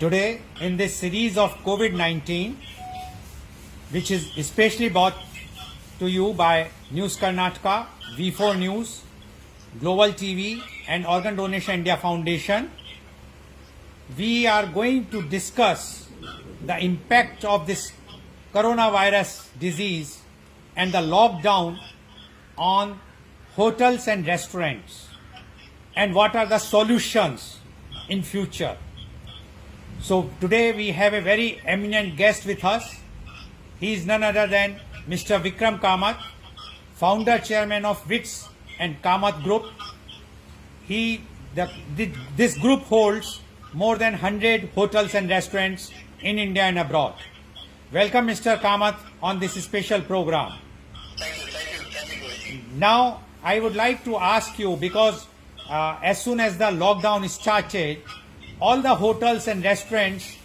Today, in this series of COVID-19, which is especially brought to you by News Karnataka, V4 News, Global TV and Organ Donation India Foundation, we are going to discuss the impact of this coronavirus disease and the lockdown on hotels and restaurants, and what are the solutions in future. So today we have a very eminent guest with us. He is none other than Mr. Vikram Kamat, founder chairman of WITS and Kamat Group. This group holds more than 100 hotels and restaurants in India and abroad. Welcome, Mr. Kamat, on this special program. Thank you. Now, I would like to ask you, because as soon as the lockdown started, all the hotels and restaurants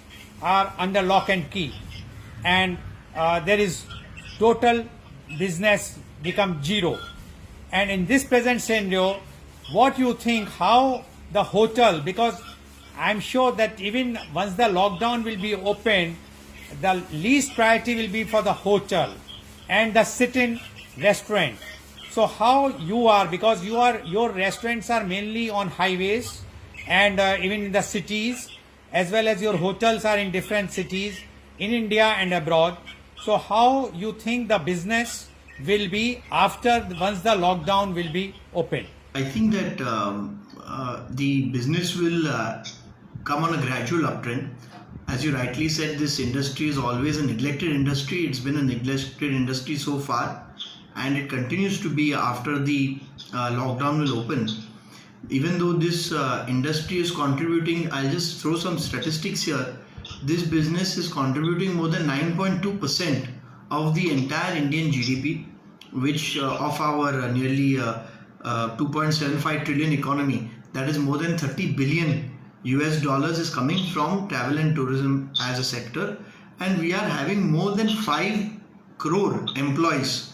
are under lock and key, and there is total business become zero. And in this present scenario, what you think, how the hotel, because I'm sure that even once the lockdown will be open, the least priority will be for the hotel and the sit-in restaurant. So how you are, because your restaurants are mainly on highways and even in the cities, as well as your hotels are in different cities in India and abroad. So how you think the business will be after, once the lockdown will be open? I think that the business will come on a gradual uptrend. As you rightly said, this industry is always a neglected industry. It's been a neglected industry so far, and it continues to be after the lockdown will open. Even though this industry is contributing, I'll just throw some statistics here. This business is contributing more than 9.2% of the entire Indian GDP, which of our nearly 2.75 trillion economy, that is more than 30 billion US dollars is coming from travel and tourism as a sector. And we are having more than 5 crore employees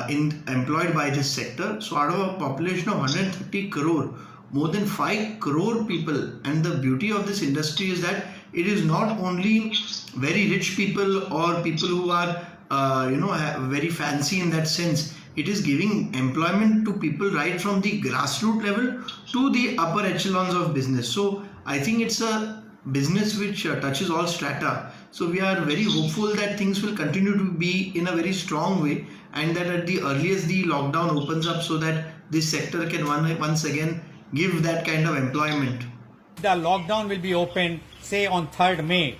employed by this sector. So out of a population of 130 crore, more than 5 crore people. And the beauty of this industry is that it is not only very rich people or people who are very fancy in that sense. It is giving employment to people right from the grassroots level to the upper echelons of business. So I think it's a business which touches all strata. So we are very hopeful that things will continue to be in a very strong way, and that at the earliest the lockdown opens up so that this sector can once again give that kind of employment. The lockdown will be open, say on 3rd May,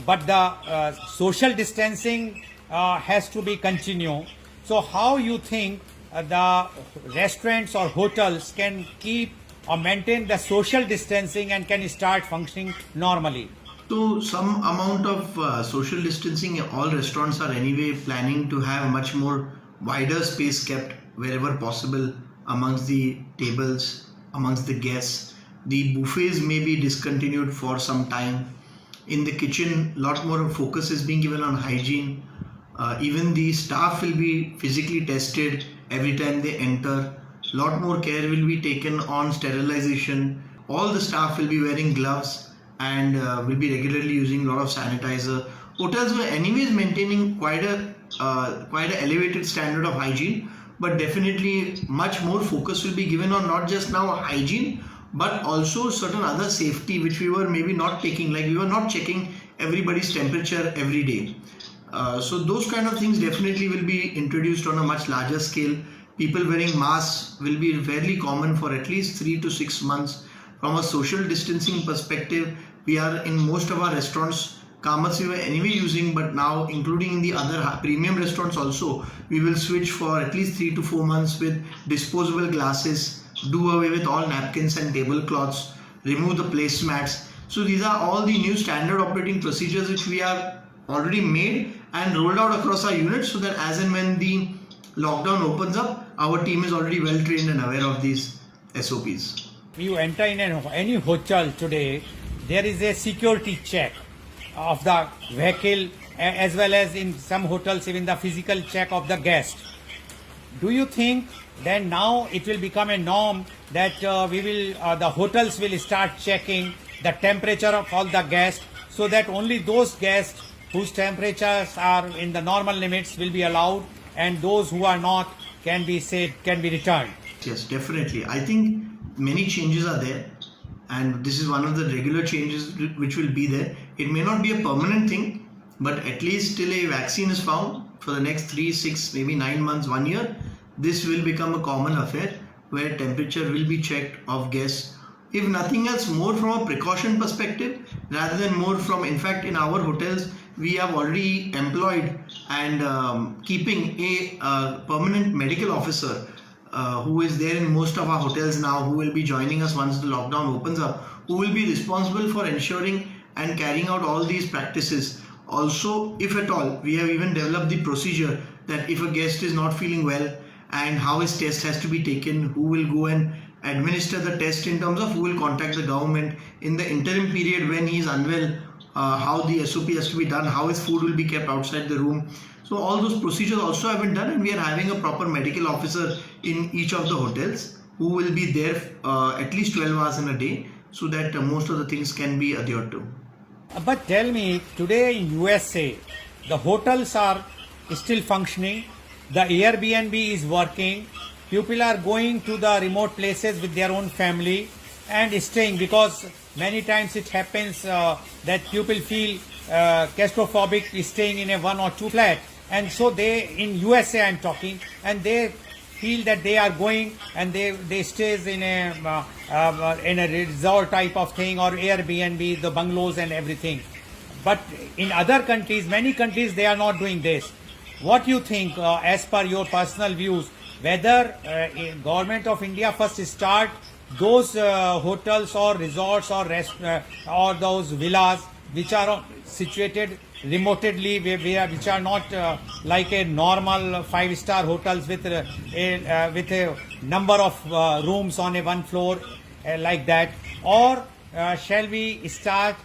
but the social distancing has to be continued. So how you think the restaurants or hotels can keep or maintain the social distancing and can start functioning normally? So some amount of social distancing, all restaurants are anyway planning to have much more wider space kept wherever possible amongst the tables, amongst the guests. The buffets may be discontinued for some time. In the kitchen, a lot more focus is being given on hygiene. Even the staff will be physically tested every time they enter. A lot more care will be taken on sterilization. All the staff will be wearing gloves and will be regularly using a lot of sanitizer. Hotels were anyways maintaining quite an elevated standard of hygiene, but definitely much more focus will be given on not just now hygiene, but also certain other safety which we were maybe not taking, like we were not checking everybody's temperature every day. So those kind of things definitely will be introduced on a much larger scale. People wearing masks will be fairly common for at least 3 to 6 months. From a social distancing perspective, we are in most of our restaurants, Kamats we were anyway using, but now including in the other premium restaurants also, we will switch for at least 3 to 4 months with disposable glasses, do away with all napkins and tablecloths, remove the placemats. So these are all the new standard operating procedures which we have already made and rolled out across our units, so that as and when the lockdown opens up, our team is already well trained and aware of these SOPs. You enter in any hotel today, there is a security check of the vehicle, as well as in some hotels even the physical check of the guest. Do you think then now it will become a norm that the hotels will start checking the temperature of all the guests so that only those guests whose temperatures are in the normal limits will be allowed, and those who are not can be returned. Yes, definitely. I think many changes are there, and this is one of the regular changes which will be there. It may not be a permanent thing, but at least till a vaccine is found for the next 3, 6, maybe 9 months, 1 year, this will become a common affair where temperature will be checked of guests. If nothing else, more from a precaution perspective rather than more from, in fact, in our hotels, we have already employed and keeping a permanent medical officer who is there in most of our hotels now, who will be joining us once the lockdown opens up, who will be responsible for ensuring and carrying out all these practices. Also, if at all, we have even developed the procedure that if a guest is not feeling well and how his test has to be taken, who will go and administer the test in terms of who will contact the government in the interim period when he is unwell, how the SOP has to be done, how his food will be kept outside the room. So all those procedures also have been done, and we are having a proper medical officer in each of the hotels who will be there at least 12 hours in a day, so that most of the things can be adhered to. But tell me, today in USA, the hotels are still functioning, the Airbnb is working, people are going to the remote places with their own family and staying, because many times it happens that people feel claustrophobic staying in a 1 or 2 flat, and so they, in USA I'm talking, and they feel that they are going and they stays in a resort type of thing, or Airbnb, the bungalows and everything. But in other countries, many countries, they are not doing this. What do you think, as per your personal views, whether government of India first start those hotels or resorts or those villas which are situated remotely, which are not like a normal 5-star hotels with a number of rooms on a one floor like that, or shall we start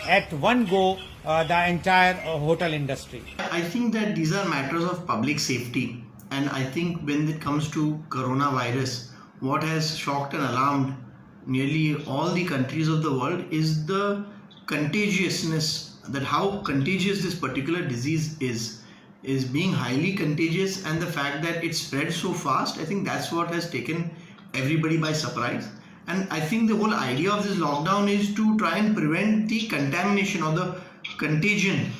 at one go the entire hotel industry? I think that these are matters of public safety, and I think when it comes to coronavirus, what has shocked and alarmed nearly all the countries of the world is the contagiousness, that how contagious this particular disease is being highly contagious, and the fact that it spread so fast. I think that's what has taken everybody by surprise. And I think the whole idea of this lockdown is to try and prevent the contamination or the contagion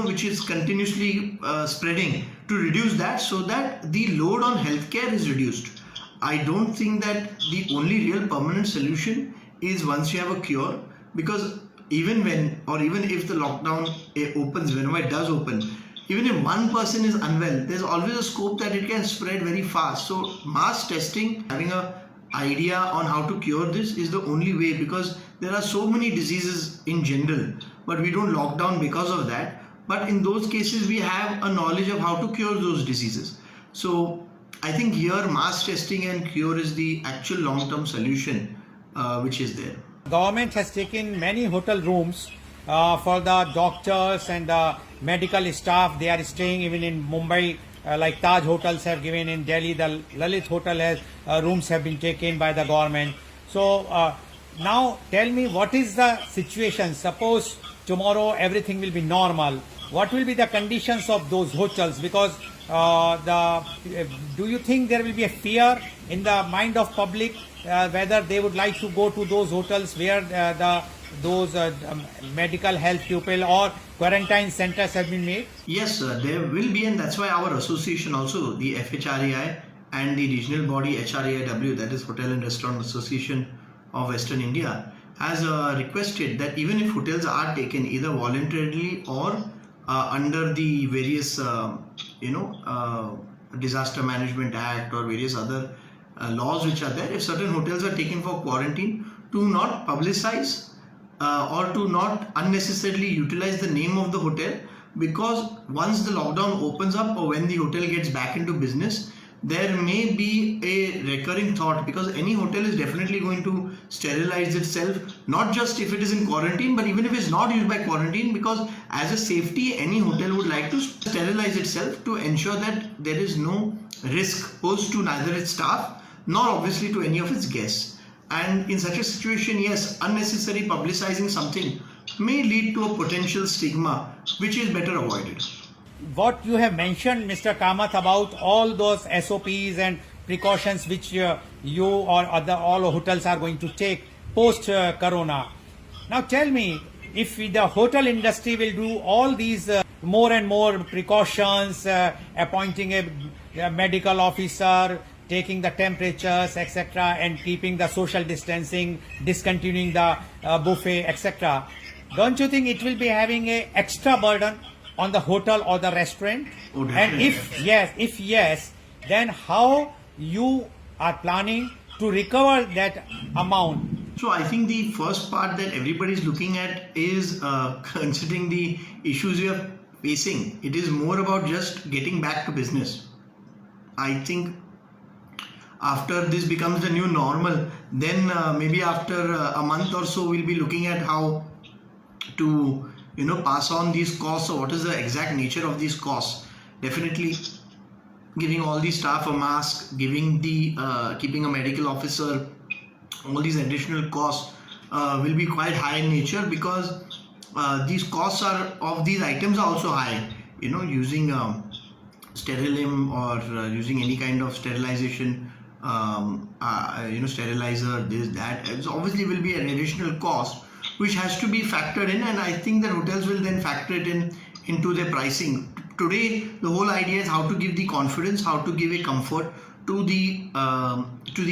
which is continuously spreading, to reduce that so that the load on healthcare is reduced. I don't think that the only real permanent solution is once you have a cure, because even when, or even if the lockdown opens, whenever it does open, even if one person is unwell, there's always a scope that it can spread very fast. So mass testing, having a idea on how to cure this, is the only way, because there are so many diseases in general, but we don't lock down because of that. But in those cases, we have a knowledge of how to cure those diseases. So I think here mass testing and cure is the actual long-term solution which is there. Government has taken many hotel rooms for the doctors and the medical staff. They are staying even in Mumbai, like Taj hotels have given, in Delhi the Lalit hotel has rooms have been taken by the government. So now tell me, what is the situation? Suppose tomorrow everything will be normal, what will be the conditions of those hotels? Because do you think there will be a fear in the mind of public whether they would like to go to those hotels where those medical health people or quarantine centers have been made? Yes, there will be, and that's why our association also, the FHRAI and the regional body HRAIW, that is Hotel and Restaurant Association of Western India, has requested that even if hotels are taken either voluntarily or under the various Disaster Management Act or various other laws which are there, if certain hotels are taken for quarantine, to not publicize or to not unnecessarily utilize the name of the hotel, because once the lockdown opens up or when the hotel gets back into business, there may be a recurring thought, because any hotel is definitely going to sterilize itself, not just if it is in quarantine, but even if it's not used by quarantine, because as a safety, any hotel would like to sterilize itself to ensure that there is no risk posed to neither its staff nor obviously to any of its guests. And in such a situation, yes, unnecessary publicizing something may lead to a potential stigma which is better avoided. What you have mentioned, Mr. Kamat, about all those SOPs and precautions which you or all hotels are going to take post Corona. Now tell me, if the hotel industry will do all these more and more precautions, appointing a medical officer, taking the temperatures, etc., and keeping the social distancing, discontinuing the buffet, etc., don't you think it will be having a extra burden on the hotel or the restaurant? Oh, And definitely. if yes, then how you are planning to recover that amount? So I think the first part that everybody is looking at is considering the issues we are facing. It is more about just getting back to business. I think after this becomes the new normal, then maybe after a month or so, we'll be looking at how to pass on these costs, or what is the exact nature of these costs. Definitely giving all the staff a mask, giving the keeping a medical officer, all these additional costs will be quite high in nature, because these costs are of these items are also high. Using sterilim or using any kind of sterilization, sterilizer, this, that, it obviously will be an additional cost which has to be factored in, and I think that hotels will then factor it into their pricing. Today, the whole idea is how to give the confidence, how to give a comfort to the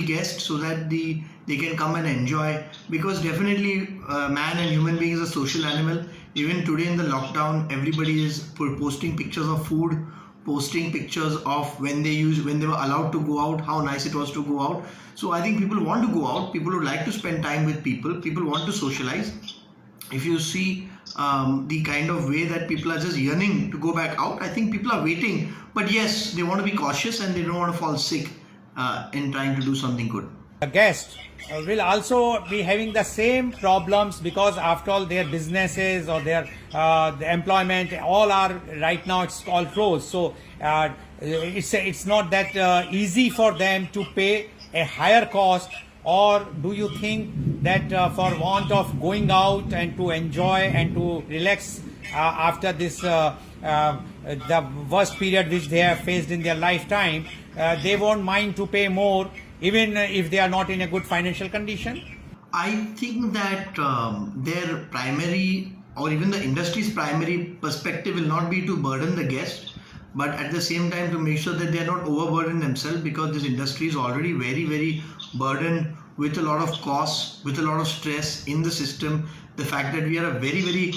guest, so that they can come and enjoy. Because definitely, man and human being is a social animal. Even today in the lockdown, everybody is posting pictures of food, posting pictures of when they were allowed to go out, how nice it was to go out. So I think people want to go out, people would like to spend time with people want to socialize. If you see the kind of way that people are just yearning to go back out, I think people are waiting. But yes, they want to be cautious and they don't want to fall sick in trying to do something good. The guest will also be having the same problems, because after all their businesses or their the employment all are right now, it's all closed. So it's not that easy for them to pay a higher cost. Or do you think that for want of going out and to enjoy and to relax after this the worst period which they have faced in their lifetime, they won't mind to pay more even if they are not in a good financial condition? I think that their primary, or even the industry's primary perspective, will not be to burden the guest, but at the same time to make sure that they are not overburdened themselves, because this industry is already very, very burdened with a lot of costs, with a lot of stress in the system. The fact that we are a very, very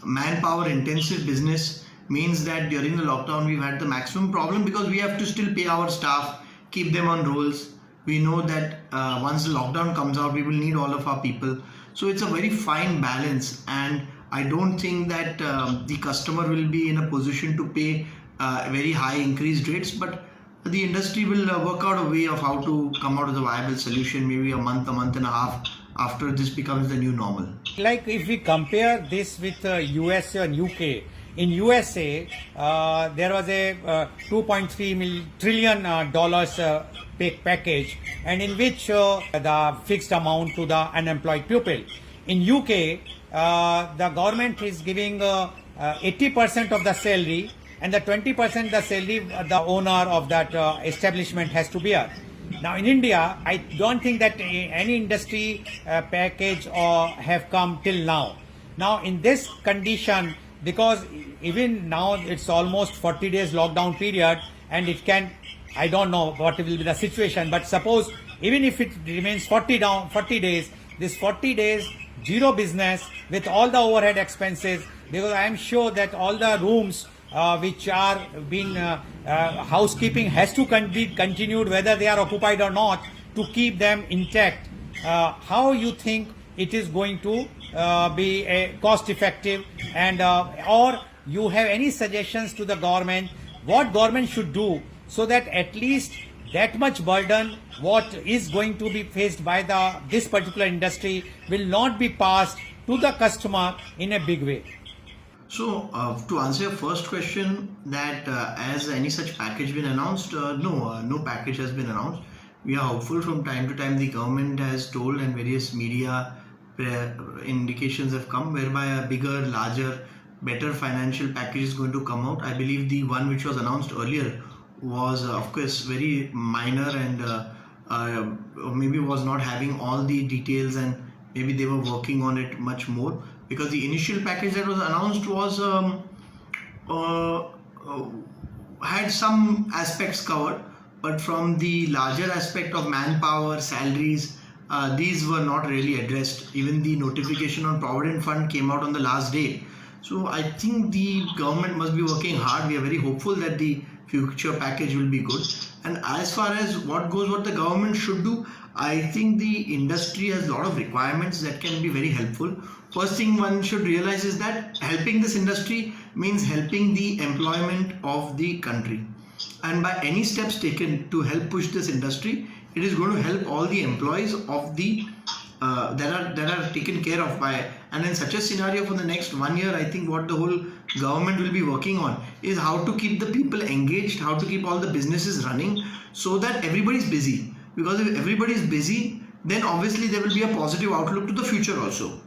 manpower intensive business means that during the lockdown we've had the maximum problem, because we have to still pay our staff, keep them on rolls. We know that once the lockdown comes out, we will need all of our people. So it's a very fine balance, and I don't think that the customer will be in a position to pay very high increased rates, but the industry will work out a way of how to come out with a viable solution, maybe a month and a half after this becomes the new normal. Like if we compare this with USA and UK, in USA there was a $2.3 trillion package, and in which the fixed amount to the unemployed people. In UK, the government is giving 80% of the salary, and the 20% the salary the owner of that establishment has to bear. Now in India, I don't think that any industry package have come till now. Now in this condition, because even now it's almost 40 days lockdown period, and it can, I don't know what will be the situation, but suppose even if it remains 40 days, this 40 days zero business with all the overhead expenses, because I am sure that all the rooms which are being housekeeping has to be continued whether they are occupied or not, to keep them intact. How you think it is going to be cost effective, and or you have any suggestions to the government, what government should do so that at least that much burden what is going to be faced by this particular industry will not be passed to the customer in a big way? So to answer your first question, that has any such package been announced? No package has been announced. We are hopeful. From time to time the government has told, and various media indications have come whereby a bigger, larger, better financial package is going to come out. I believe the one which was announced earlier was of course very minor and maybe was not having all the details, and maybe they were working on it much more, because the initial package that was announced was uh, uh, had some aspects covered, but from the larger aspect of manpower, salaries, these were not really addressed. Even the notification on Provident Fund came out on the last day. So I think the government must be working hard. We are very hopeful that the future package will be good. And as far as what the government should do, I think the industry has a lot of requirements that can be very helpful. First thing one should realize is that helping this industry means helping the employment of the country. And by any steps taken to help push this industry, it is going to help all the employees of the that are taken care of by. And in such a scenario, for the next 1 year, I think what the whole government will be working on is how to keep the people engaged, how to keep all the businesses running, so that everybody is busy. Because if everybody is busy, then obviously there will be a positive outlook to the future also.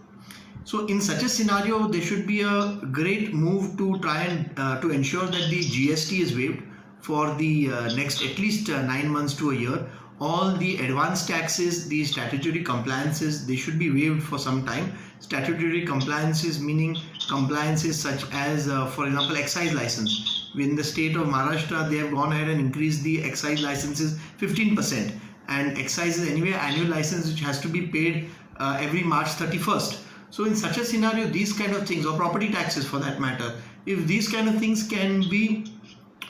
So in such a scenario, there should be a great move to try and to ensure that the GST is waived for the next at least 9 months to a year. All the advanced taxes, the statutory compliances, they should be waived for some time. Statutory compliances meaning compliances such as, for example, excise license. In the state of Maharashtra, they have gone ahead and increased the excise licenses 15%. And excise is anyway annual license which has to be paid every March 31st. So in such a scenario, these kind of things, or property taxes for that matter, if these kind of things can be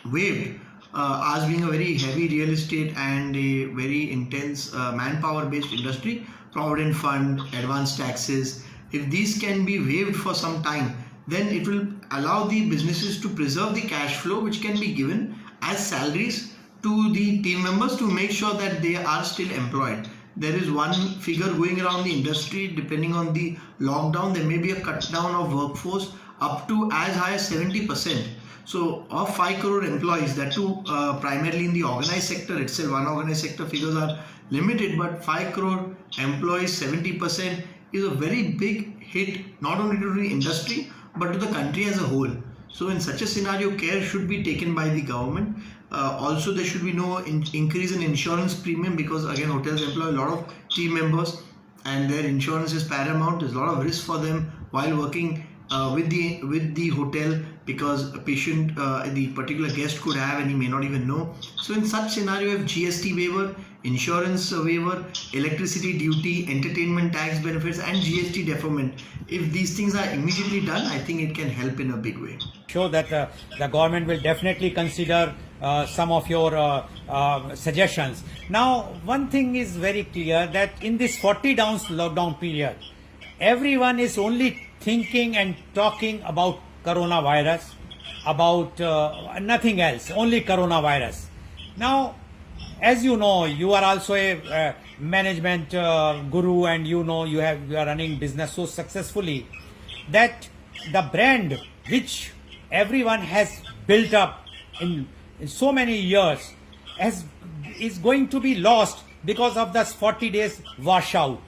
waived, as being a very heavy real estate and a very intense manpower based industry, Provident Fund, advanced taxes, if these can be waived for some time, then it will allow the businesses to preserve the cash flow which can be given as salaries to the team members to make sure that they are still employed. There is one figure going around the industry, depending on the lockdown, there may be a cut down of workforce up to as high as 70%. So of 5 crore employees, that too primarily in the organized sector itself, unorganized sector figures are limited, but 5 crore employees, 70% is a very big hit, not only to the industry but to the country as a whole. So in such a scenario, care should be taken by the government. Also, there should be no increase in insurance premium, because again, hotels employ a lot of team members and their insurance is paramount. There's a lot of risk for them while working with the hotel, because a patient, the particular guest could have and he may not even know. So in such scenario, if GST waiver, insurance waiver, electricity duty, entertainment tax benefits and GST deferment, if these things are immediately done, I think it can help in a big way. Sure that the government will definitely consider some of your suggestions. Now, one thing is very clear, that in this 40 days lockdown period, everyone is only thinking and talking about coronavirus, about nothing else, only coronavirus. Now, as you know, you are also a management guru, and you know you are running business so successfully that the brand which everyone has built up in so many years is going to be lost because of this 40 days washout.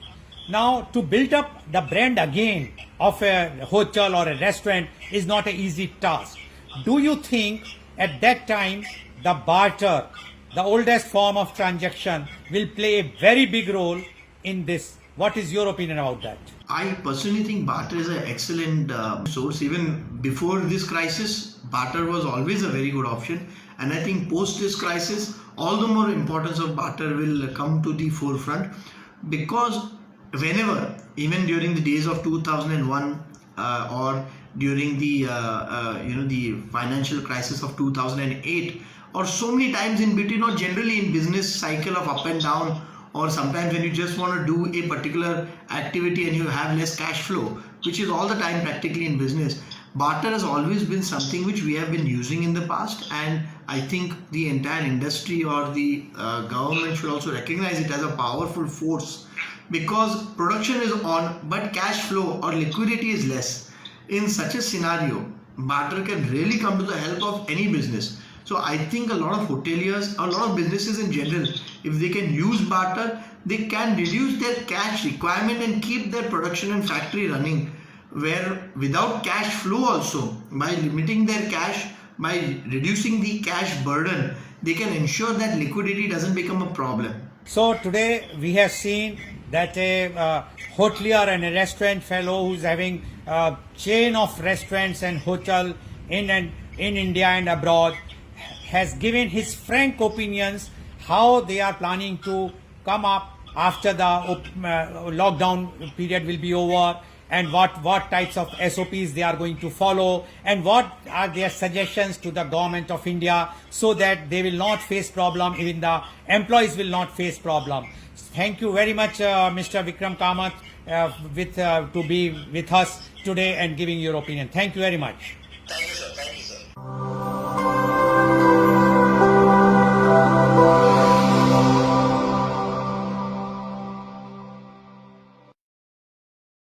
Now, to build up the brand again of a hotel or a restaurant is not an easy task. Do you think at that time the barter, the oldest form of transaction, will play a very big role in this? What is your opinion about that? I personally think barter is an excellent source. Even before this crisis, barter was always a very good option. And I think post this crisis, all the more importance of barter will come to the forefront, because whenever, even during the days of 2001 or during the the financial crisis of 2008, or so many times in between, or generally in business cycle of up and down, or sometimes when you just want to do a particular activity and you have less cash flow, which is all the time practically in business, barter has always been something which we have been using in the past. And I think the entire industry or the government should also recognize it as a powerful force, because production is on but cash flow or liquidity is less. In such a scenario, barter can really come to the help of any business. So I think a lot of hoteliers, a lot of businesses in general, if they can use barter, they can reduce their cash requirement and keep their production and factory running. Where without cash flow also, by limiting their cash, by reducing the cash burden, they can ensure that liquidity doesn't become a problem. So today we have seen that a hotelier and a restaurant fellow who's having a chain of restaurants and hotel in India and abroad has given his frank opinions how they are planning to come up after the lockdown period will be over, and what types of SOPs they are going to follow, and what are their suggestions to the government of India so that they will not face problem, even the employees will not face problem. Thank you very much, Mr. Vikram Kamat, to be with us today and giving your opinion. Thank you very much.